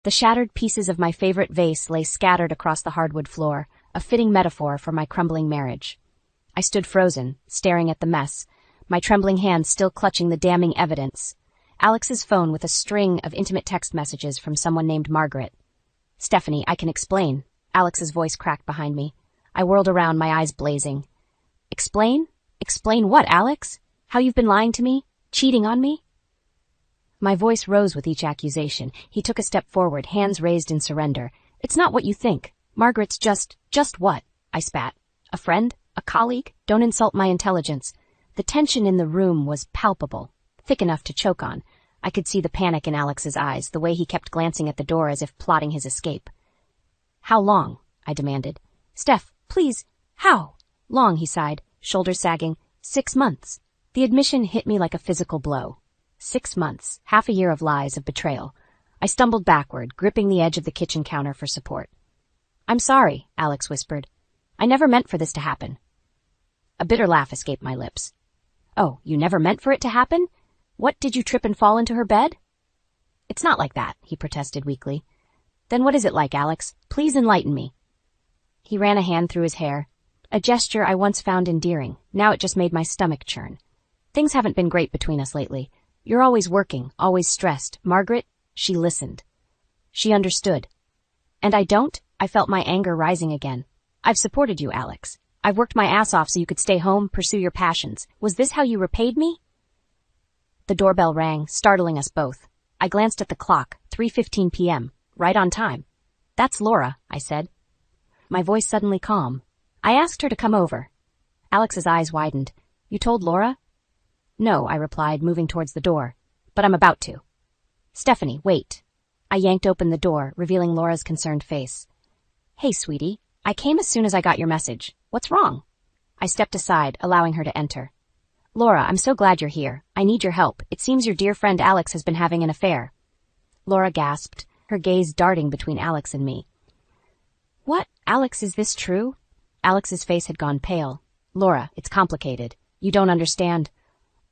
The shattered pieces of my favorite vase lay scattered across the hardwood floor, a fitting metaphor for my crumbling marriage. I stood frozen, staring at the mess, my trembling hands still clutching the damning evidence. Alex's phone with a string of intimate text messages from someone named Margaret. "Stephanie, I can explain." Alex's voice cracked behind me. I whirled around, my eyes blazing. "Explain? Explain what, Alex? How you've been lying to me? Cheating on me?" My voice rose with each accusation. He took a step forward, hands raised in surrender. "It's not what you think. Margaret's just what?" I spat. "A friend? A colleague? Don't insult my intelligence." The tension in the room was palpable, thick enough to choke on. I could see the panic in Alex's eyes, the way he kept glancing at the door as if plotting his escape. "How long?" I demanded. "Steph, please, how long?" he sighed, shoulders sagging. 6 months. The admission hit me like a physical blow. 6 months, half a year of lies, of betrayal. I stumbled backward, gripping the edge of the kitchen counter for support. "I'm sorry," Alex whispered. "I never meant for this to happen." A bitter laugh escaped my lips. "Oh, you never meant for it to happen? What, did you trip and fall into her bed?" "It's not like that," he protested weakly. "Then what is it like, Alex? Please enlighten me." He ran a hand through his hair, a gesture I once found endearing. Now it just made my stomach churn. "Things haven't been great between us lately. You're always working, always stressed. Margaret," she listened. She understood. "And I don't?" I felt my anger rising again. "I've supported you, Alex. I've worked my ass off so you could stay home, pursue your passions. Was this how you repaid me?" The doorbell rang, startling us both. I glanced at the clock, 3:15 p.m., right on time. "That's Laura," I said. My voice suddenly calm. "I asked her to come over." Alex's eyes widened. "You told Laura?" "No," I replied, moving towards the door. "But I'm about to." "Stephanie, wait." I yanked open the door, revealing Laura's concerned face. "Hey, sweetie. I came as soon as I got your message. What's wrong?" I stepped aside, allowing her to enter. "Laura, I'm so glad you're here. I need your help. It seems your dear friend Alex has been having an affair." Laura gasped, her gaze darting between Alex and me. "What? Alex, is this true?" Alex's face had gone pale. "Laura, it's complicated. You don't understand."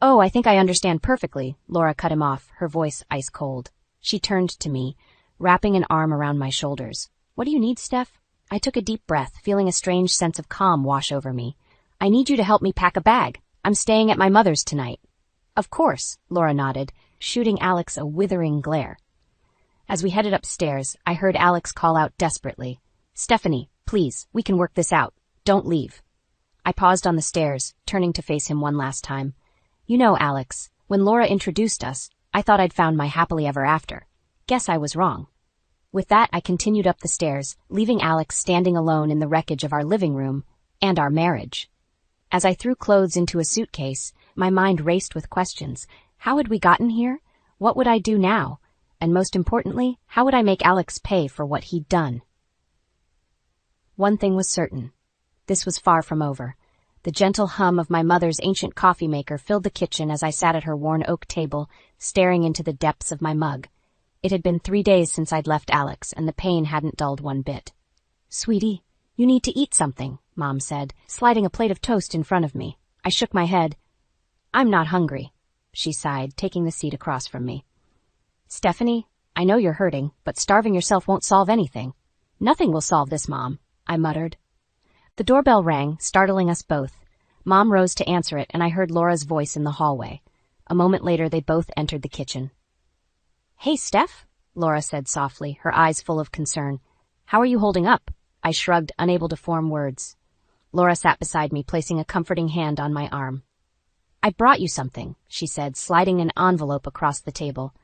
"Oh, I think I understand perfectly," Laura cut him off, her voice ice cold. She turned to me, wrapping an arm around my shoulders. "What do you need, Steph?" I took a deep breath, feeling a strange sense of calm wash over me. "I need you to help me pack a bag. I'm staying at my mother's tonight." "Of course," Laura nodded, shooting Alex a withering glare. As we headed upstairs, I heard Alex call out desperately, "Stephanie, please, we can work this out. Don't leave." I paused on the stairs, turning to face him one last time. "You know, Alex, when Laura introduced us, I thought I'd found my happily ever after. Guess I was wrong." With that, I continued up the stairs, leaving Alex standing alone in the wreckage of our living room and our marriage. As I threw clothes into a suitcase, my mind raced with questions. How had we gotten here? What would I do now? And most importantly, how would I make Alex pay for what he'd done? One thing was certain. This was far from over. The gentle hum of my mother's ancient coffee maker filled the kitchen as I sat at her worn oak table, staring into the depths of my mug. It had been 3 days since I'd left Alex, and the pain hadn't dulled one bit. "Sweetie, you need to eat something," Mom said, sliding a plate of toast in front of me. I shook my head. "I'm not hungry," she sighed, taking the seat across from me. "Stephanie, I know you're hurting, but starving yourself won't solve anything." "Nothing will solve this, Mom," I muttered. The doorbell rang, startling us both. Mom rose to answer it, and I heard Laura's voice in the hallway. A moment later, they both entered the kitchen. "Hey, Steph," Laura said softly, her eyes full of concern. "How are you holding up?" I shrugged, unable to form words. Laura sat beside me, placing a comforting hand on my arm. "I brought you something," she said, sliding an envelope across the table.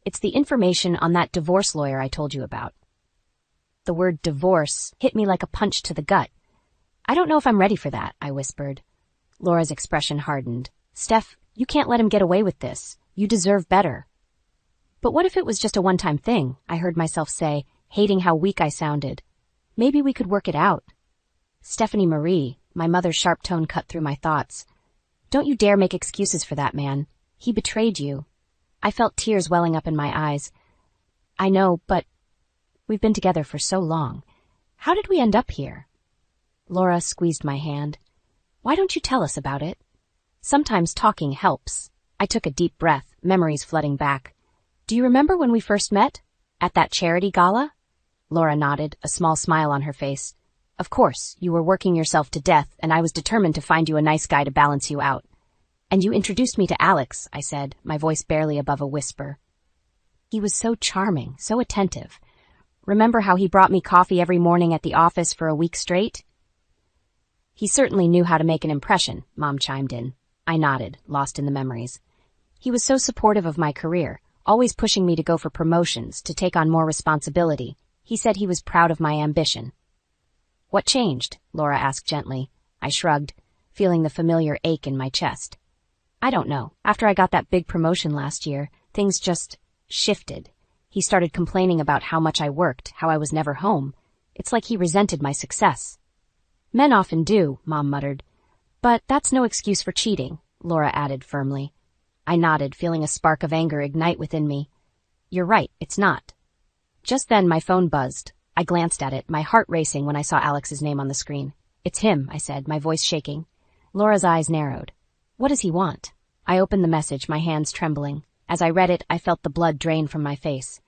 "It's the information on that divorce lawyer I told you about." The word divorce hit me like a punch to the gut. "I don't know if I'm ready for that," I whispered. Laura's expression hardened. "Steph, you can't let him get away with this. You deserve better." "But what if it was just a one-time thing?" I heard myself say, hating how weak I sounded. "Maybe we could work it out." "Stephanie Marie," my mother's sharp tone cut through my thoughts. "Don't you dare make excuses for that man. He betrayed you." I felt tears welling up in my eyes. "I know, but we've been together for so long. How did we end up here?" Laura squeezed my hand. "Why don't you tell us about it?" "Sometimes talking helps." I took a deep breath, memories flooding back. "Do you remember when we first met?" At that charity gala? Laura nodded, a small smile on her face. Of course, you were working yourself to death, and I was determined to find you a nice guy to balance you out. And you introduced me to Alex, I said, my voice barely above a whisper. He was so charming, so attentive. Remember how he brought me coffee every morning at the office for a week straight? He certainly knew how to make an impression, Mom chimed in. I nodded, lost in the memories. He was so supportive of my career, always pushing me to go for promotions, to take on more responsibility. He said he was proud of my ambition. What changed? Laura asked gently. I shrugged, feeling the familiar ache in my chest. I don't know. After I got that big promotion last year, things just shifted. He started complaining about how much I worked, how I was never home. It's like he resented my success. Men often do, Mom muttered. But that's no excuse for cheating, Laura added firmly. I nodded, feeling a spark of anger ignite within me. You're right, it's not. Just then my phone buzzed. I glanced at it, my heart racing when I saw Alex's name on the screen. It's him, I said, my voice shaking. Laura's eyes narrowed. What does he want? I opened the message, my hands trembling. As I read it, I felt the blood drain from my face.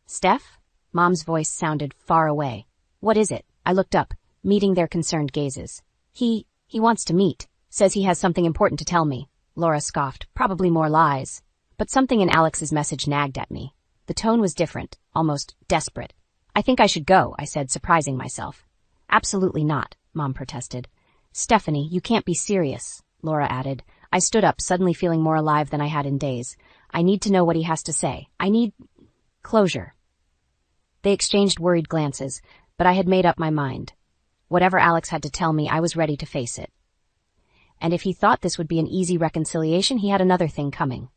Steph? Mom's voice sounded far away. What is it? I looked up, meeting their concerned gazes. He wants to meet. Says he has something important to tell me. Laura scoffed. Probably more lies. But something in Alex's message nagged at me. The tone was different, almost desperate. I think I should go, I said, surprising myself. Absolutely not, Mom protested. Stephanie, you can't be serious, Laura added. I stood up, suddenly feeling more alive than I had in days. I need to know what he has to say. I need closure. They exchanged worried glances, but I had made up my mind. Whatever Alex had to tell me, I was ready to face it. And if he thought this would be an easy reconciliation, he had another thing coming.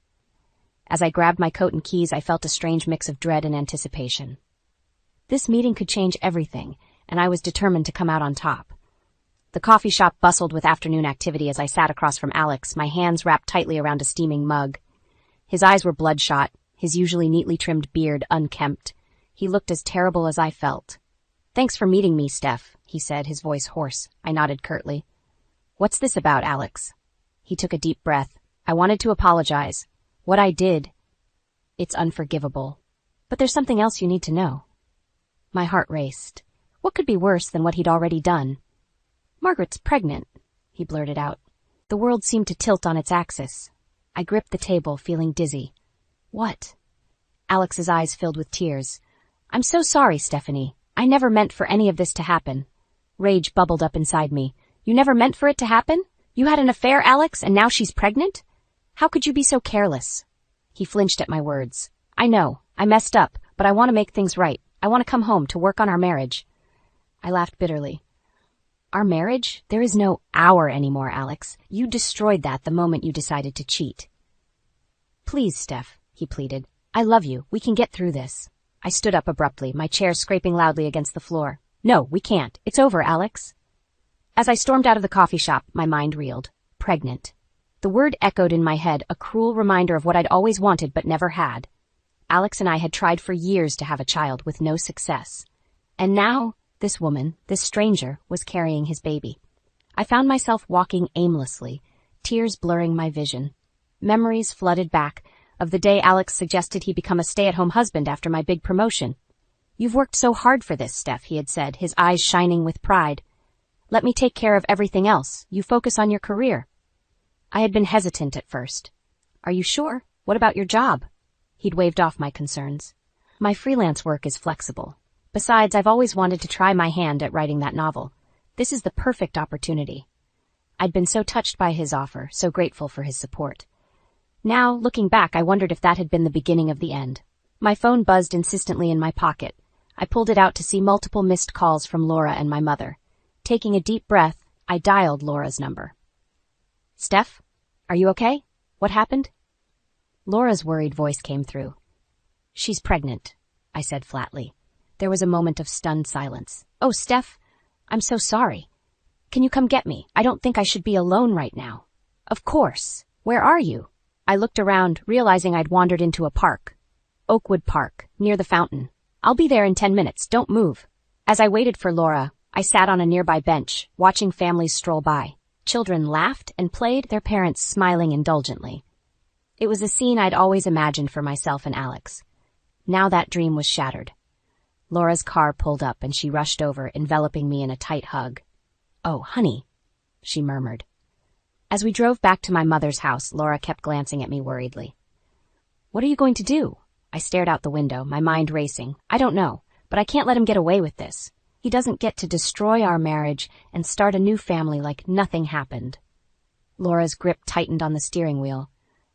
As I grabbed my coat and keys, I felt a strange mix of dread and anticipation. This meeting could change everything, and I was determined to come out on top. The coffee shop bustled with afternoon activity as I sat across from Alex, my hands wrapped tightly around a steaming mug. His eyes were bloodshot, his usually neatly trimmed beard unkempt. He looked as terrible as I felt. Thanks for meeting me, Steph, he said, his voice hoarse. I nodded curtly. What's this about, Alex? He took a deep breath. I wanted to apologize. What I did, it's unforgivable. But there's something else you need to know. My heart raced. What could be worse than what he'd already done? Margaret's pregnant, he blurted out. The world seemed to tilt on its axis. I gripped the table, feeling dizzy. What? Alex's eyes filled with tears. I'm so sorry, Stephanie. I never meant for any of this to happen. Rage bubbled up inside me. You never meant for it to happen? You had an affair, Alex, and now she's pregnant? How could you be so careless? He flinched at my words. I know, I messed up, but I want to make things right. I want to come home to work on our marriage. I laughed bitterly. Our marriage? There is no our anymore, Alex. You destroyed that the moment you decided to cheat. Please, Steph, he pleaded. I love you. We can get through this. I stood up abruptly, my chair scraping loudly against the floor. No, we can't. It's over, Alex. As I stormed out of the coffee shop, my mind reeled. Pregnant. The word echoed in my head, a cruel reminder of what I'd always wanted but never had. Alex and I had tried for years to have a child with no success. And now, this woman, this stranger, was carrying his baby. I found myself walking aimlessly, tears blurring my vision. Memories flooded back of the day Alex suggested he become a stay-at-home husband after my big promotion. You've worked so hard for this, Steph, he had said, his eyes shining with pride. Let me take care of everything else. You focus on your career. I had been hesitant at first. Are you sure? What about your job? He'd waved off my concerns. My freelance work is flexible. Besides, I've always wanted to try my hand at writing that novel. This is the perfect opportunity. I'd been so touched by his offer, so grateful for his support. Now, looking back, I wondered if that had been the beginning of the end. My phone buzzed insistently in my pocket. I pulled it out to see multiple missed calls from Laura and my mother. Taking a deep breath, I dialed Laura's number. Steph, are you okay? What happened? Laura's worried voice came through. She's pregnant, I said flatly. There was a moment of stunned silence. Oh, Steph, I'm so sorry. Can you come get me? I don't think I should be alone right now. Of course. Where are you? I looked around, realizing I'd wandered into a park. Oakwood Park, near the fountain. I'll be there in 10 minutes. Don't move. As I waited for Laura, I sat on a nearby bench, watching families stroll by. Children laughed and played, their parents smiling indulgently. It was a scene I'd always imagined for myself and Alex. Now that dream was shattered. Laura's car pulled up and she rushed over, enveloping me in a tight hug. "Oh, honey," she murmured. As we drove back to my mother's house, Laura kept glancing at me worriedly. "What are you going to do?" I stared out the window, my mind racing. "I don't know, but I can't let him get away with this. He doesn't get to destroy our marriage and start a new family like nothing happened." Laura's grip tightened on the steering wheel.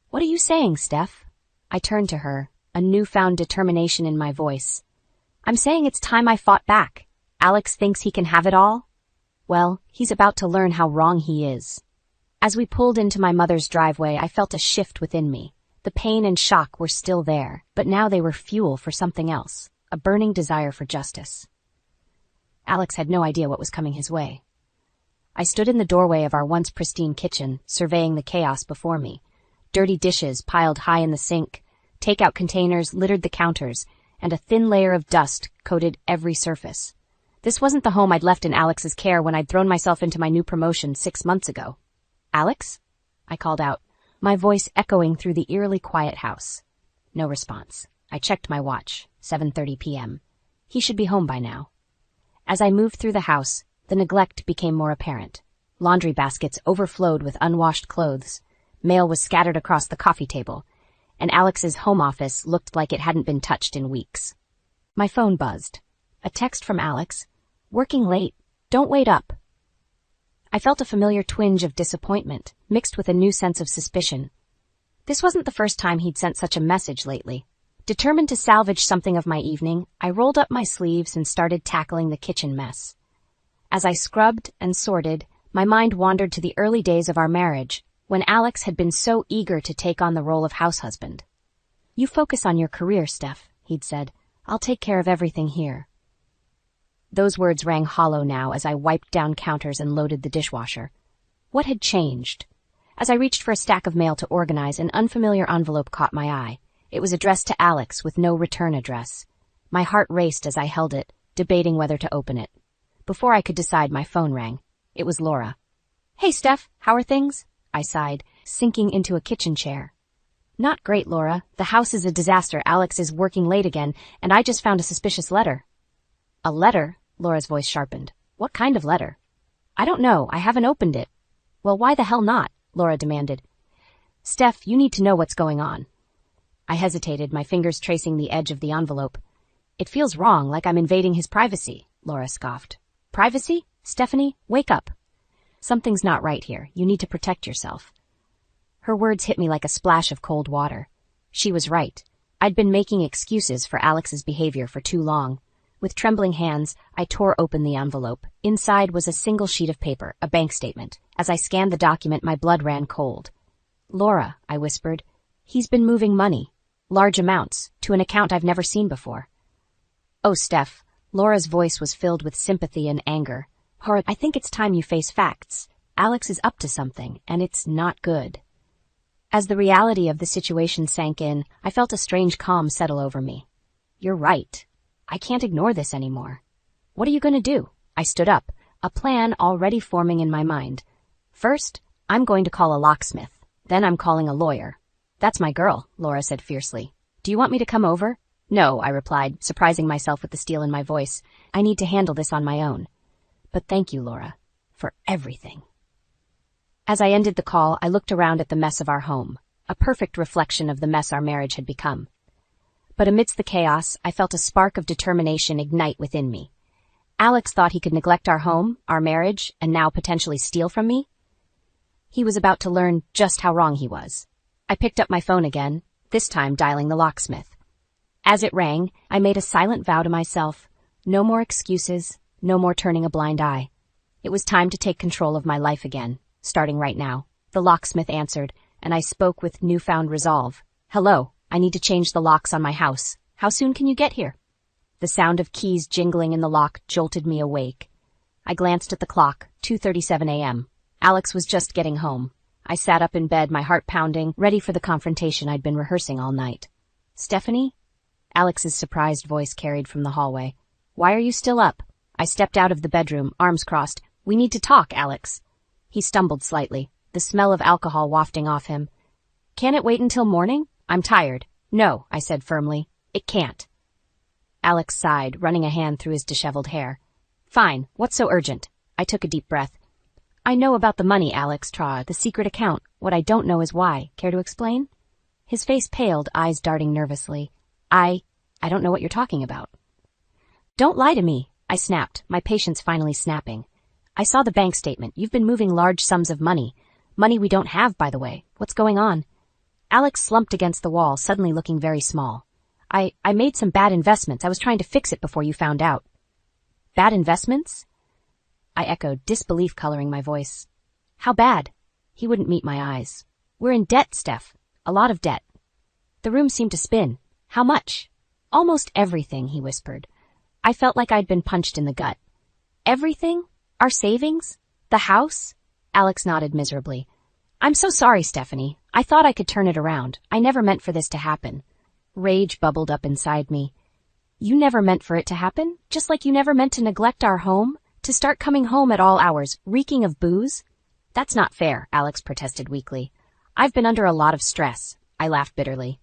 "What are you saying, Steph?" I turned to her, a newfound determination in my voice. "I'm saying it's time I fought back. Alex thinks he can have it all? Well, he's about to learn how wrong he is." As we pulled into my mother's driveway, I felt a shift within me. The pain and shock were still there, but now they were fuel for something else, a burning desire for justice. Alex had no idea what was coming his way. I stood in the doorway of our once pristine kitchen, surveying the chaos before me. Dirty dishes piled high in the sink, takeout containers littered the counters, and a thin layer of dust coated every surface. This wasn't the home I'd left in Alex's care when I'd thrown myself into my new promotion 6 months ago. "Alex?" I called out, my voice echoing through the eerily quiet house. No response. I checked my watch, 7:30 p.m. He should be home by now. As I moved through the house, the neglect became more apparent. Laundry baskets overflowed with unwashed clothes. Mail was scattered across the coffee table, and Alex's home office looked like it hadn't been touched in weeks. My phone buzzed. A text from Alex. "Working late. Don't wait up." I felt a familiar twinge of disappointment, mixed with a new sense of suspicion. This wasn't the first time he'd sent such a message lately. Determined to salvage something of my evening, I rolled up my sleeves and started tackling the kitchen mess. As I scrubbed and sorted, my mind wandered to the early days of our marriage, when Alex had been so eager to take on the role of house husband. "You focus on your career, Steph," he'd said. "I'll take care of everything here." Those words rang hollow now as I wiped down counters and loaded the dishwasher. What had changed? As I reached for a stack of mail to organize, an unfamiliar envelope caught my eye. It was addressed to Alex with no return address. My heart raced as I held it, debating whether to open it. Before I could decide, my phone rang. It was Laura. "Hey, Steph, how are things?" I sighed, sinking into a kitchen chair. "Not great, Laura. The house is a disaster. Alex is working late again, and I just found a suspicious letter." "A letter?" Laura's voice sharpened. "What kind of letter?" "I don't know. I haven't opened it." "Well, why the hell not?" Laura demanded. "Steph, you need to know what's going on." I hesitated, my fingers tracing the edge of the envelope. "It feels wrong, like I'm invading his privacy," Laura scoffed. "Privacy? Stephanie, wake up. Something's not right here. You need to protect yourself." Her words hit me like a splash of cold water. She was right. I'd been making excuses for Alex's behavior for too long. With trembling hands, I tore open the envelope. Inside was a single sheet of paper, a bank statement. As I scanned the document, my blood ran cold. "Laura," I whispered, "he's been moving money, large amounts, to an account I've never seen before." "Oh, Steph." Laura's voice was filled with sympathy and anger. "I think it's time you face facts. Alex is up to something, and it's not good." As the reality of the situation sank in, I felt a strange calm settle over me. "You're right. I can't ignore this anymore." "What are you going to do?" I stood up, a plan already forming in my mind. "First, I'm going to call a locksmith. Then I'm calling a lawyer." "That's my girl," Laura said fiercely. "Do you want me to come over?" "No," I replied, surprising myself with the steel in my voice. "I need to handle this on my own. But thank you, Laura, for everything." As I ended the call, I looked around at the mess of our home, a perfect reflection of the mess our marriage had become. But amidst the chaos, I felt a spark of determination ignite within me. Alex thought he could neglect our home, our marriage, and now potentially steal from me? He was about to learn just how wrong he was. I picked up my phone again, this time dialing the locksmith. As it rang, I made a silent vow to myself. No more excuses, no more turning a blind eye. It was time to take control of my life again, starting right now. The locksmith answered, and I spoke with newfound resolve. "Hello, I need to change the locks on my house. How soon can you get here?" The sound of keys jingling in the lock jolted me awake. I glanced at the clock, 2:37 a.m. Alex was just getting home. I sat up in bed, my heart pounding, ready for the confrontation I'd been rehearsing all night. "Stephanie?" Alex's surprised voice carried from the hallway. "Why are you still up?" I stepped out of the bedroom, arms crossed. "We need to talk, Alex." He stumbled slightly, the smell of alcohol wafting off him. "Can it wait until morning? I'm tired." "No," I said firmly. It can't. Alex sighed, running a hand through his disheveled hair. Fine, what's so urgent? I took a deep breath. I know about the money, Alex, the secret account. What I don't know is why. Care to explain? His face paled, eyes darting nervously. I don't know what you're talking about. Don't lie to me, I snapped, my patience finally snapping. I saw the bank statement. You've been moving large sums of money. Money we don't have, by the way. What's going on? Alex slumped against the wall, suddenly looking very small. I made some bad investments. I was trying to fix it before you found out. Bad investments? I echoed, disbelief coloring my voice. How bad? He wouldn't meet my eyes. We're in debt, Steph. A lot of debt. The room seemed to spin. How much? Almost everything, he whispered. I felt like I'd been punched in the gut. Everything? Our savings? The house? Alex nodded miserably. I'm so sorry, Stephanie. I thought I could turn it around. I never meant for this to happen. Rage bubbled up inside me. You never meant for it to happen? Just like you never meant to neglect our home? To start coming home at all hours, reeking of booze? That's not fair, Alex protested weakly. I've been under a lot of stress. I laughed bitterly.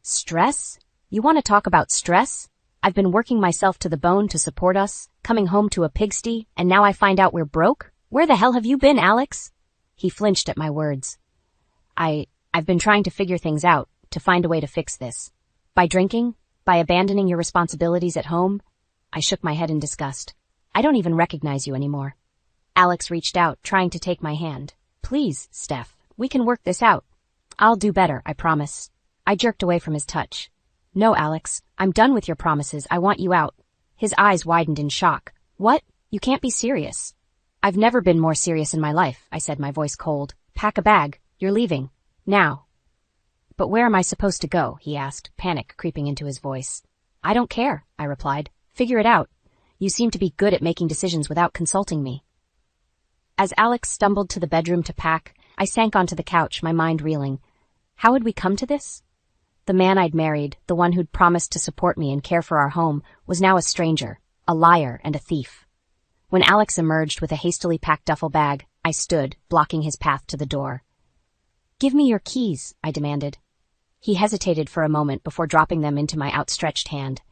Stress? You want to talk about stress? I've been working myself to the bone to support us, coming home to a pigsty, and now I find out we're broke? Where the hell have you been, Alex? He flinched at my words. I've been trying to figure things out, to find a way to fix this. By drinking? By abandoning your responsibilities at home? I shook my head in disgust. I don't even recognize you anymore. Alex reached out, trying to take my hand. Please, Steph, we can work this out. I'll do better, I promise. I jerked away from his touch. No, Alex, I'm done with your promises. I want you out. His eyes widened in shock. What? You can't be serious. I've never been more serious in my life, I said, my voice cold. Pack a bag. You're leaving. Now. But where am I supposed to go? He asked, panic creeping into his voice. I don't care, I replied. Figure it out. You seem to be good at making decisions without consulting me. As Alex stumbled to the bedroom to pack, I sank onto the couch, my mind reeling. How had we come to this? The man I'd married, the one who'd promised to support me and care for our home, was now a stranger, a liar and a thief. When Alex emerged with a hastily packed duffel bag, I stood, blocking his path to the door. Give me your keys, I demanded. He hesitated for a moment before dropping them into my outstretched hand.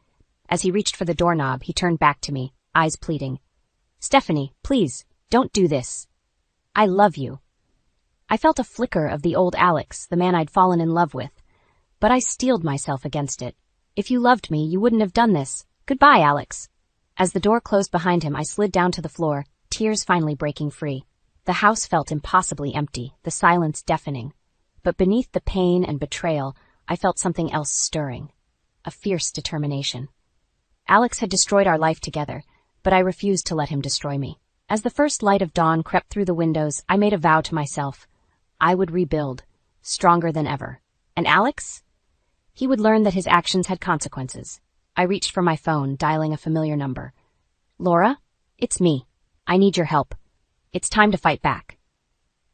As he reached for the doorknob, he turned back to me, eyes pleading. Stephanie, please, don't do this. I love you. I felt a flicker of the old Alex, the man I'd fallen in love with, but I steeled myself against it. If you loved me, you wouldn't have done this. Goodbye, Alex. As the door closed behind him, I slid down to the floor, tears finally breaking free. The house felt impossibly empty, the silence deafening. But beneath the pain and betrayal, I felt something else stirring. A fierce determination. Alex had destroyed our life together, but I refused to let him destroy me. As the first light of dawn crept through the windows, I made a vow to myself. I would rebuild, stronger than ever. And Alex? He would learn that his actions had consequences. I reached for my phone, dialing a familiar number. Laura? It's me. I need your help. It's time to fight back.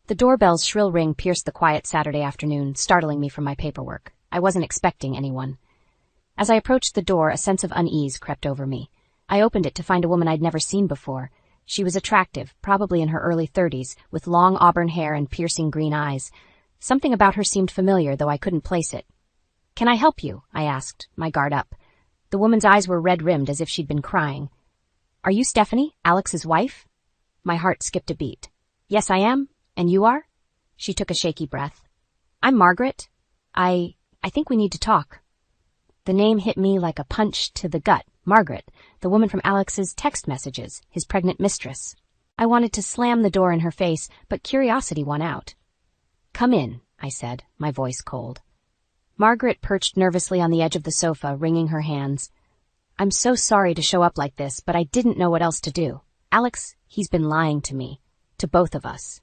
The doorbell's shrill ring pierced the quiet Saturday afternoon, startling me from my paperwork. I wasn't expecting anyone. As I approached the door, a sense of unease crept over me. I opened it to find a woman I'd never seen before. She was attractive, probably in her early 30s, with long auburn hair and piercing green eyes. Something about her seemed familiar, though I couldn't place it. Can I help you? I asked, my guard up. The woman's eyes were red-rimmed as if she'd been crying. Are you Stephanie, Alex's wife? My heart skipped a beat. Yes, I am. And you are? She took a shaky breath. I'm Margaret. I think we need to talk. The name hit me like a punch to the gut. Margaret, the woman from Alex's text messages, his pregnant mistress. I wanted to slam the door in her face, but curiosity won out. Come in, I said, my voice cold. Margaret perched nervously on the edge of the sofa, wringing her hands. I'm so sorry to show up like this, but I didn't know what else to do. Alex, he's been lying to me. To both of us.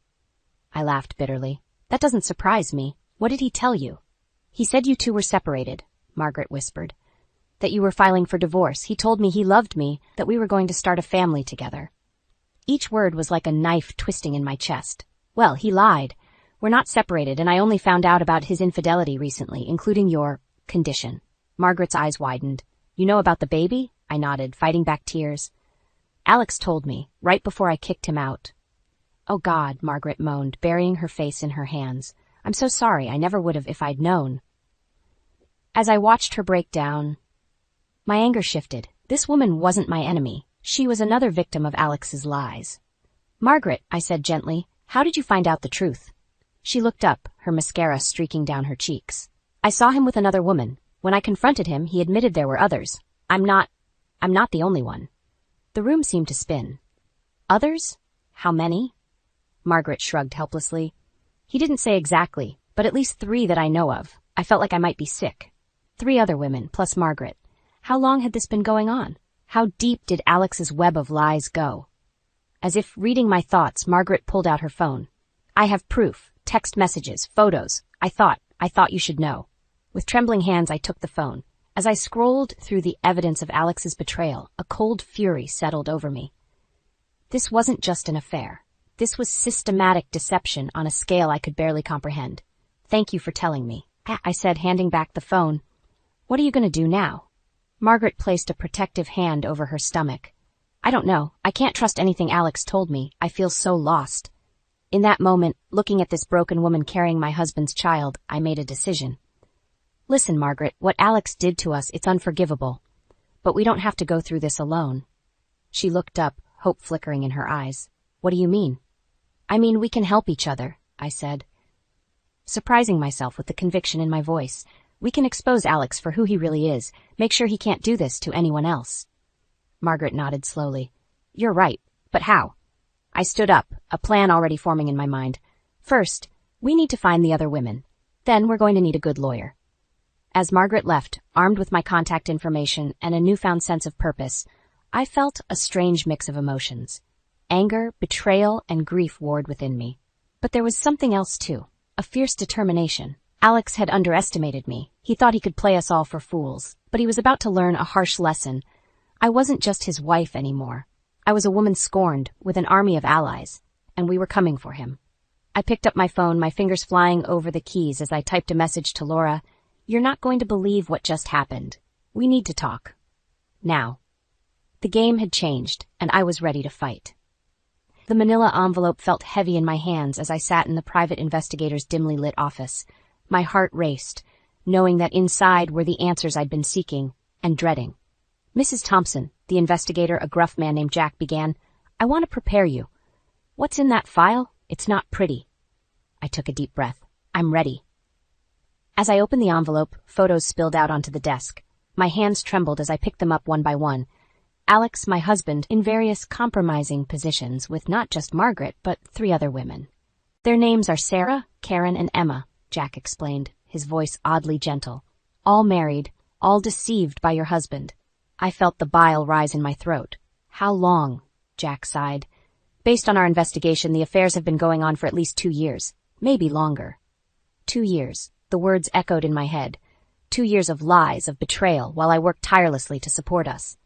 I laughed bitterly. That doesn't surprise me. What did he tell you? He said you two were separated, Margaret whispered. That you were filing for divorce. He told me he loved me, that we were going to start a family together. Each word was like a knife twisting in my chest. Well, he lied. We're not separated, and I only found out about his infidelity recently, including your condition. Margaret's eyes widened. You know about the baby? I nodded, fighting back tears. Alex told me, right before I kicked him out. Oh God, Margaret moaned, burying her face in her hands. I'm so sorry, I never would have if I'd known. As I watched her break down, My anger shifted. This woman wasn't my enemy. She was another victim of Alex's lies. "Margaret," I said gently, "how did you find out the truth?" She looked up, her mascara streaking down her cheeks. "I saw him with another woman. When I confronted him, he admitted there were others. I'm not the only one." The room seemed to spin. "Others? How many?" Margaret shrugged helplessly. "He didn't say exactly, but at least 3 that I know of. I felt like I might be sick. 3 other women, plus Margaret. How long had this been going on? How deep did Alex's web of lies go?" As if reading my thoughts, Margaret pulled out her phone. "I have proof, text messages, photos. I thought you should know." With trembling hands, I took the phone. As I scrolled through the evidence of Alex's betrayal, a cold fury settled over me. This wasn't just an affair. This was systematic deception on a scale I could barely comprehend. "Thank you for telling me," I said, handing back the phone. "What are you going to do now?" Margaret placed a protective hand over her stomach. "I don't know. I can't trust anything Alex told me. I feel so lost." In that moment, looking at this broken woman carrying my husband's child, I made a decision. "Listen, Margaret, what Alex did to us, it's unforgivable. But we don't have to go through this alone." She looked up, hope flickering in her eyes. "What do you mean?" "I mean, we can help each other," I said, surprising myself with the conviction in my voice. "We can expose Alex for who he really is, make sure he can't do this to anyone else." Margaret nodded slowly. "You're right, but how?" I stood up, a plan already forming in my mind. "First, we need to find the other women. Then we're going to need a good lawyer." As Margaret left, armed with my contact information and a newfound sense of purpose, I felt a strange mix of emotions. Anger, betrayal, and grief warred within me. But there was something else too, a fierce determination. Alex had underestimated me. He thought he could play us all for fools, but he was about to learn a harsh lesson. I wasn't just his wife anymore. I was a woman scorned, with an army of allies, and we were coming for him. I picked up my phone, my fingers flying over the keys as I typed a message to Laura. "You're not going to believe what just happened. We need to talk. Now." The game had changed, and I was ready to fight. The manila envelope felt heavy in my hands as I sat in the private investigator's dimly lit office. My heart raced, knowing that inside were the answers I'd been seeking and dreading. "Mrs. Thompson," the investigator, a gruff man named Jack, began, "I want to prepare you. What's in that file? It's not pretty." I took a deep breath. "I'm ready." As I opened the envelope, photos spilled out onto the desk. My hands trembled as I picked them up one by one. Alex, my husband, in various compromising positions with not just Margaret, but 3 other women. "Their names are Sarah, Karen, and Emma," Jack explained, his voice oddly gentle. "All married, all deceived by your husband." I felt the bile rise in my throat. "How long?" Jack sighed. "Based on our investigation, the affairs have been going on for at least 2 years, maybe longer." 2 years. The words echoed in my head. 2 years of lies, of betrayal, while I worked tirelessly to support us.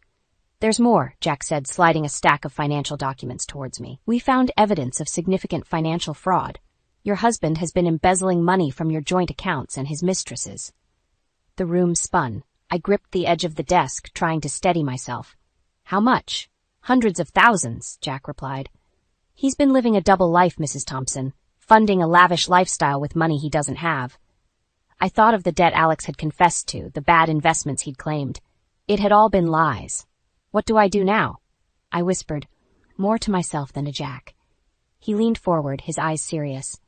"There's more," Jack said, sliding a stack of financial documents towards me. "We found evidence of significant financial fraud. Your husband has been embezzling money from your joint accounts and his mistresses." The room spun. I gripped the edge of the desk, trying to steady myself. "How much?" "Hundreds of thousands," Jack replied. "He's been living a double life, Mrs. Thompson, funding a lavish lifestyle with money he doesn't have." I thought of the debt Alex had confessed to, the bad investments he'd claimed. It had all been lies. "What do I do now?" I whispered, more to myself than to Jack. He leaned forward, his eyes serious.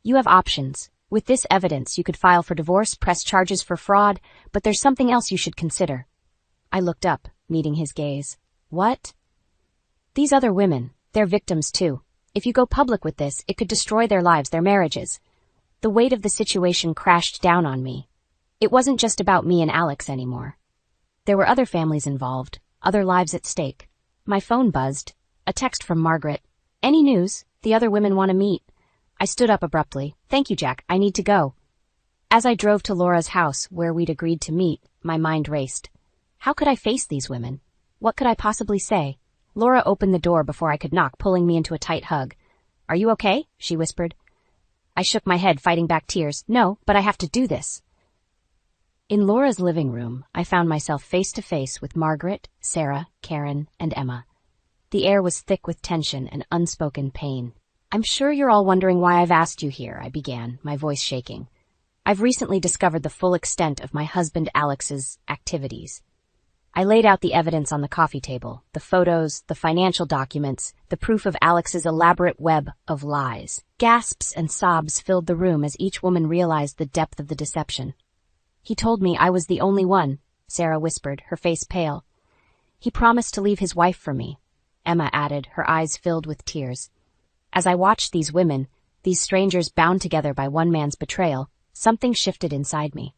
"You have options. With this evidence, you could file for divorce, press charges for fraud, but there's something else you should consider." I looked up, meeting his gaze. "What?" "These other women, they're victims too. If you go public with this, it could destroy their lives, their marriages." The weight of the situation crashed down on me. It wasn't just about me and Alex anymore. There were other families involved, other lives at stake. My phone buzzed. A text from Margaret. "Any news? The other women want to meet." I stood up abruptly. "Thank you, Jack. I need to go." As I drove to Laura's house, where we'd agreed to meet, my mind raced. How could I face these women? What could I possibly say? Laura opened the door before I could knock, pulling me into a tight hug. "Are you okay?" she whispered. I shook my head, fighting back tears. "No, but I have to do this." In Laura's living room, I found myself face to face with Margaret, Sarah, Karen, and Emma. The air was thick with tension and unspoken pain. "I'm sure you're all wondering why I've asked you here," I began, my voice shaking. "I've recently discovered the full extent of my husband Alex's activities." I laid out the evidence on the coffee table, the photos, the financial documents, the proof of Alex's elaborate web of lies. Gasps and sobs filled the room as each woman realized the depth of the deception. "He told me I was the only one," Sarah whispered, her face pale. "He promised to leave his wife for me," Emma added, her eyes filled with tears. As I watched these women, these strangers bound together by one man's betrayal, something shifted inside me.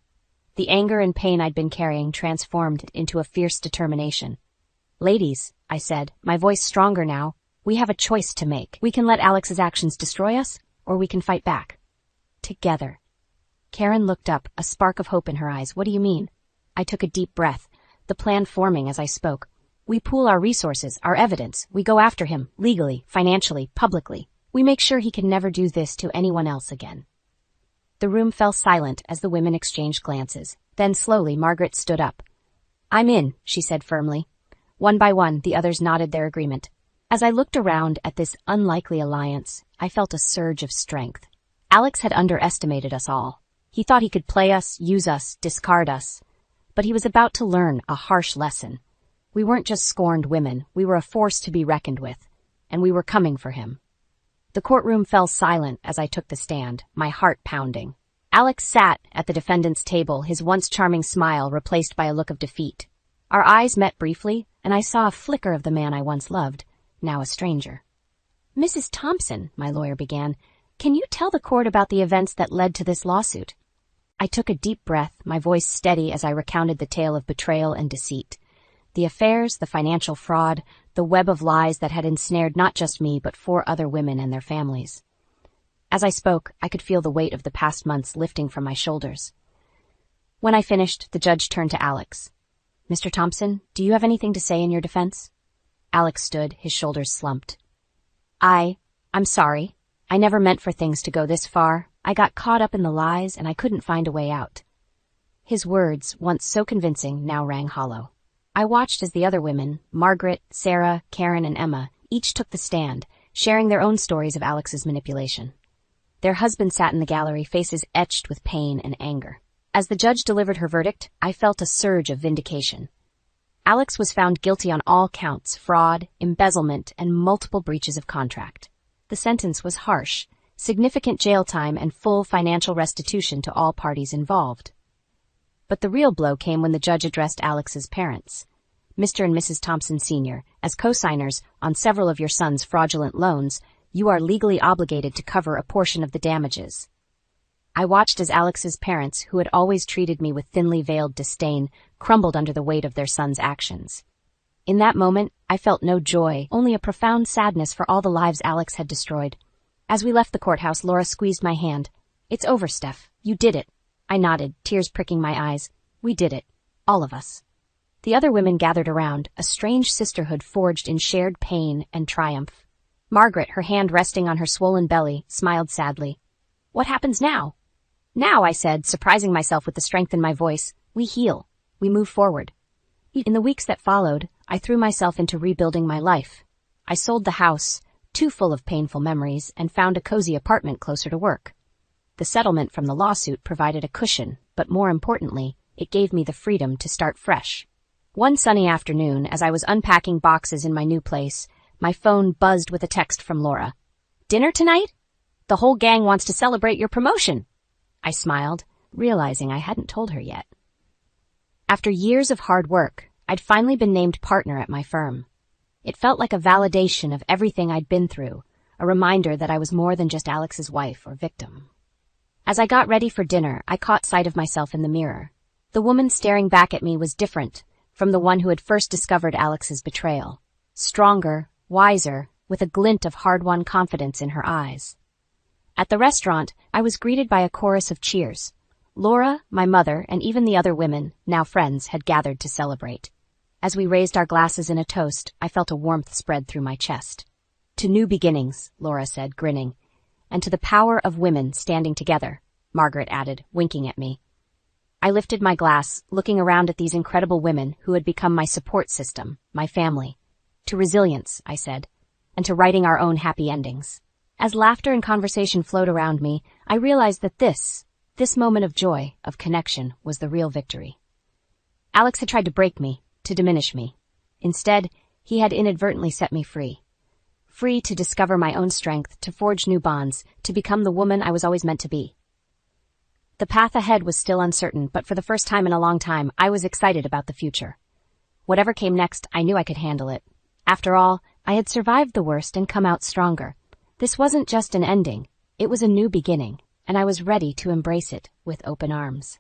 The anger and pain I'd been carrying transformed into a fierce determination. "Ladies," I said, my voice stronger now, "we have a choice to make. We can let Alex's actions destroy us, or we can fight back. Together." Karen looked up, a spark of hope in her eyes. "What do you mean?" I took a deep breath, the plan forming as I spoke. "We pool our resources, our evidence. We go after him, legally, financially, publicly. We make sure he can never do this to anyone else again." The room fell silent as the women exchanged glances. Then slowly Margaret stood up. "I'm in," she said firmly. One by one, the others nodded their agreement. As I looked around at this unlikely alliance, I felt a surge of strength. Alex had underestimated us all. He thought he could play us, use us, discard us. But he was about to learn a harsh lesson. We weren't just scorned women, we were a force to be reckoned with, and we were coming for him. The courtroom fell silent as I took the stand, my heart pounding. Alex sat at the defendant's table, his once charming smile replaced by a look of defeat. Our eyes met briefly, and I saw a flicker of the man I once loved, now a stranger. "Mrs. Thompson," my lawyer began, "can you tell the court about the events that led to this lawsuit?" I took a deep breath, my voice steady as I recounted the tale of betrayal and deceit. The affairs, the financial fraud, the web of lies that had ensnared not just me but 4 other women and their families. As I spoke, I could feel the weight of the past months lifting from my shoulders. When I finished, the judge turned to Alex. "Mr. Thompson, do you have anything to say in your defense?" Alex stood, his shoulders slumped. I'm sorry. I never meant for things to go this far. I got caught up in the lies and I couldn't find a way out." His words, once so convincing, now rang hollow. I watched as the other women, Margaret, Sarah, Karen, and Emma, each took the stand, sharing their own stories of Alex's manipulation. Their husbands sat in the gallery, faces etched with pain and anger. As the judge delivered her verdict, I felt a surge of vindication. Alex was found guilty on all counts: fraud, embezzlement, and multiple breaches of contract. The sentence was harsh, significant jail time and full financial restitution to all parties involved. But the real blow came when the judge addressed Alex's parents. "Mr. and Mrs. Thompson Sr., as co-signers on several of your son's fraudulent loans, you are legally obligated to cover a portion of the damages." I watched as Alex's parents, who had always treated me with thinly veiled disdain, crumbled under the weight of their son's actions. In that moment, I felt no joy, only a profound sadness for all the lives Alex had destroyed. As we left the courthouse, Laura squeezed my hand. "It's over, Steph. You did it." I nodded, tears pricking my eyes. "We did it. All of us." The other women gathered around, a strange sisterhood forged in shared pain and triumph. Margaret, her hand resting on her swollen belly, smiled sadly. "What happens now?" "Now," I said, surprising myself with the strength in my voice, "we heal. We move forward." In the weeks that followed, I threw myself into rebuilding my life. I sold the house, too full of painful memories, and found a cozy apartment closer to work. The settlement from the lawsuit provided a cushion, but more importantly, it gave me the freedom to start fresh. One sunny afternoon, as I was unpacking boxes in my new place, my phone buzzed with a text from Laura. "Dinner tonight? The whole gang wants to celebrate your promotion." I smiled, realizing I hadn't told her yet. After years of hard work, I'd finally been named partner at my firm. It felt like a validation of everything I'd been through, a reminder that I was more than just Alex's wife or victim. As I got ready for dinner, I caught sight of myself in the mirror. The woman staring back at me was different from the one who had first discovered Alex's betrayal. Stronger, wiser, with a glint of hard-won confidence in her eyes. At the restaurant, I was greeted by a chorus of cheers. Laura, my mother, and even the other women, now friends, had gathered to celebrate. As we raised our glasses in a toast, I felt a warmth spread through my chest. "To new beginnings," Laura said, grinning. "And to the power of women standing together," Margaret added, winking at me. I lifted my glass, looking around at these incredible women who had become my support system, my family. "To resilience," I said, "and to writing our own happy endings." As laughter and conversation flowed around me, I realized that this moment of joy, of connection, was the real victory. Alex had tried to break me, to diminish me. Instead, he had inadvertently set me free. Free to discover my own strength, to forge new bonds, to become the woman I was always meant to be. The path ahead was still uncertain, but for the first time in a long time, I was excited about the future. Whatever came next, I knew I could handle it. After all, I had survived the worst and come out stronger. This wasn't just an ending, it was a new beginning, and I was ready to embrace it with open arms.